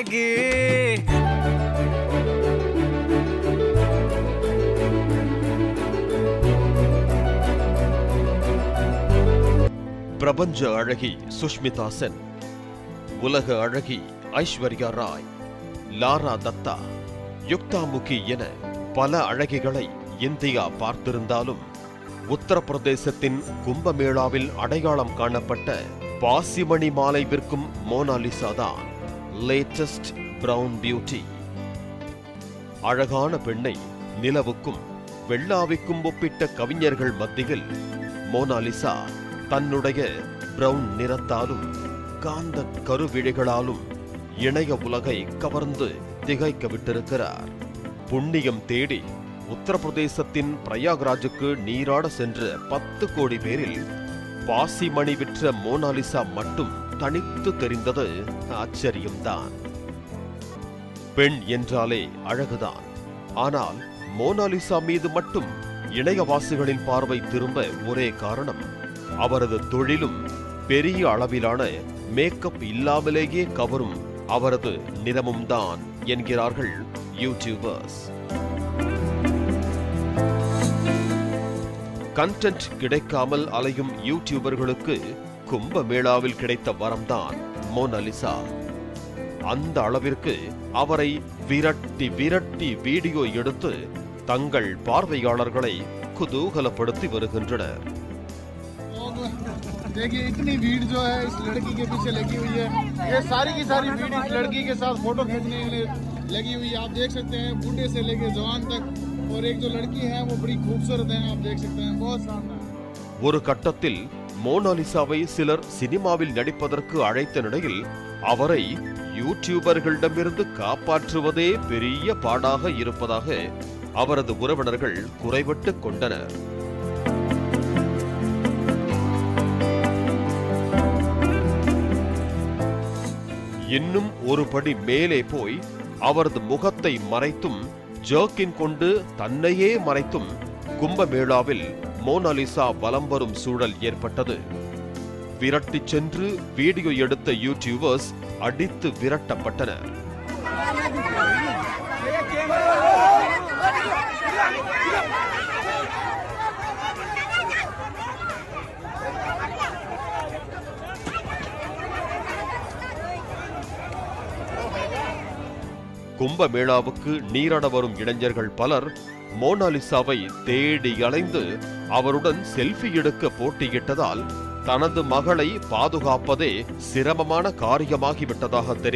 அழகு. பிரபஞ்ச அழகி சுஷ்மிதா சென், உலக அழகி ஐஸ்வர்யா ராய், லாரா தத்தா, யுக்தாமுகி என பல அழகிகளை இந்தியா பார்த்திருந்தாலும் உத்தரப்பிரதேசத்தின் கும்பமேளாவில் அடையாளம் காணப்பட்ட பாசிமணி மாலை விற்கும் மோனாலிசா தான் லேட்டஸ்ட் பிரவுன் பியூட்டி. அழகான பெண்ணை நிலவுக்கும் வெள்ளாவிக்கும் ஒப்பிட்ட கவிஞர்கள் மத்தியில் மோனாலிசா தன்னுடைய பிரவுன் நிறத்தாலும் காந்த கருவிழிகளாலும் இணைய உலகை கவர்ந்து திகைக்க விட்டிருக்கிறார். புண்ணியம் தேடி உத்தரப்பிரதேசத்தின் பிரயாக்ராஜுக்கு நீராட சென்ற 10 கோடி பேரில் பாசிமணி விற்ற மோனாலிசா மட்டும் தனித்து தெரிந்தது ஆச்சரியம்தான். பெண் என்றாலே அழகுதான். ஆனால் மோனாலிசா மீது மட்டும் இணையவாசிகளின் பார்வை திரும்ப ஒரே காரணம், அவரது தொழிலும் பெரிய அளவிலான மேக்கப் இல்லாமலேயே கவரும் அவரது நிறமும் தான் என்கிறார்கள் யூடியூபர்ஸ். கண்டென்ட் கிடைக்காமல் அலையும் யூடியூபர்களுக்கு கும்பமேளாவில் கிடைத்த வரம்தான் மோனாலிசா. அந்த அளவிற்கு அவரை விரட்டி விரட்டி வீடியோ எடுத்து தங்கள் பார்வையாளர்களை குதூகலப்படுத்தி வருகின்றனர். देखिए इतनी भीड़ जो है इस लड़की के पीछे लगी हुई है, ये सारी की सारी भीड़ इस लड़की के साथ फोटो खींचने के लिए लगी हुई है. आप देख सकते हैं बूढ़े से लेके जवान तक, और एक जो लड़की है वो बड़ी खूबसूरत है, आप देख सकते हैं, बहुत शानदार. ஒரு கட்டத்தில் மோனாலிசாவை சிலர் சினிமாவில் நடிப்பதற்கு அழைத்த நிலையில் அவரை யூடியூபர்களிடமிருந்து காப்பாற்றுவதே பெரிய பாடாக இருப்பதாக அவரது உறவினர்கள் குறைபட்டுக் கொண்டனர். இன்னும் ஒரு படி மேலே போய் அவரது முகத்தை மறைத்தும் ஜர்க்கின் கொண்டு தன்னையே மறைத்தும் கும்பமேளாவில் மோனாலிசா வலம் வரும் சூழல் ஏற்பட்டது. விரட்டி சென்று வீடியோ எடுத்த யூடியூபர்ஸ் அடித்து விரட்டப்பட்டனர். கும்பமேளாவுக்கு நீராட வரும் இளைஞர்கள் பலர் மோனாலிசாவை தேடி அலைந்து அவருடன் செல்ஃபி எடுக்க போட்டியிட்டதால் தனது மகளை பாதுகாப்பதே சிரமமான காரியமாகிவிட்டதாக தெரிவித்தார்.